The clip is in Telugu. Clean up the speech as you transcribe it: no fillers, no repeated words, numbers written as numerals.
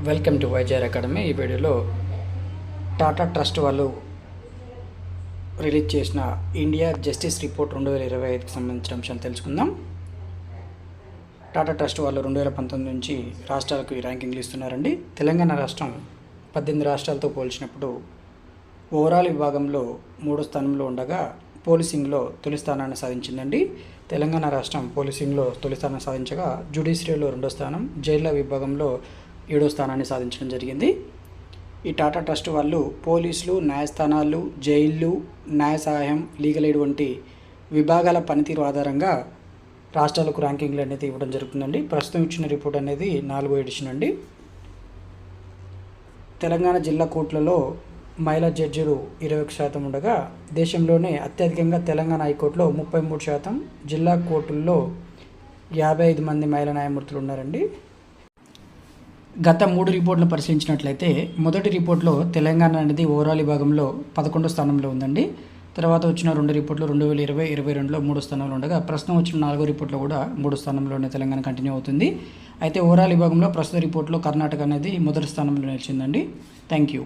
Welcome to వైజార్ academy. ఈ వీడియోలో టాటా ట్రస్ట్ వాళ్ళు రిలీజ్ చేసిన ఇండియా జస్టిస్ రిపోర్ట్ 2025కి సంబంధించిన అంశాలు తెలుసుకుందాం. టాటా ట్రస్ట్ వాళ్ళు 2019 నుంచి రాష్ట్రాలకు ఈ ర్యాంకింగ్లు ఇస్తున్నారండి. తెలంగాణ రాష్ట్రం 18 రాష్ట్రాలతో పోల్చినప్పుడు ఓవరాల్ విభాగంలో 3వ స్థానంలో ఉండగా పోలీసింగ్లో తొలి స్థానాన్ని సాధించిందండి. తెలంగాణ రాష్ట్రం పోలీసింగ్లో తొలి స్థానం సాధించగా జ్యుడిషియరీలో 2వ స్థానం, జైళ్ళ విభాగంలో 7వ స్థానాన్ని సాధించడం జరిగింది. ఈ టాటా ట్రస్ట్ వాళ్ళు పోలీసులు, న్యాయస్థానాలు, జైళ్ళు, న్యాయ సహాయం, లీగల్ ఎయిడ్ వంటి విభాగాల పనితీరు ఆధారంగా రాష్ట్రాలకు ర్యాంకింగ్లు అనేది ఇవ్వడం జరుగుతుందండి. ప్రస్తుతం ఇచ్చిన రిపోర్ట్ అనేది 4వ ఎడిషన్ అండి. తెలంగాణ జిల్లా కోర్టులలో మహిళా జడ్జిలు 21% ఉండగా దేశంలోనే అత్యధికంగా తెలంగాణ హైకోర్టులో 33%, జిల్లా కోర్టుల్లో 55 మంది మహిళా న్యాయమూర్తులు ఉన్నారండి. గత 3 రిపోర్టులను పరిశీలించినట్లయితే మొదటి రిపోర్ట్లో తెలంగాణ అనేది ఓవరాల్ విభాగంలో 11వ స్థానంలో ఉందండి. తర్వాత వచ్చిన 2 రిపోర్ట్లు 2020, 2022లో 3వ స్థానంలో ఉండగా ప్రస్తుతం వచ్చిన 4వ రిపోర్ట్లో కూడా 3వ స్థానంలోనే తెలంగాణ కంటిన్యూ అవుతుంది. అయితే ఓవరాల్ విభాగంలో ప్రస్తుత రిపోర్ట్లో కర్ణాటక అనేది మొదటి స్థానంలో నిలిచిందండి. Thank you.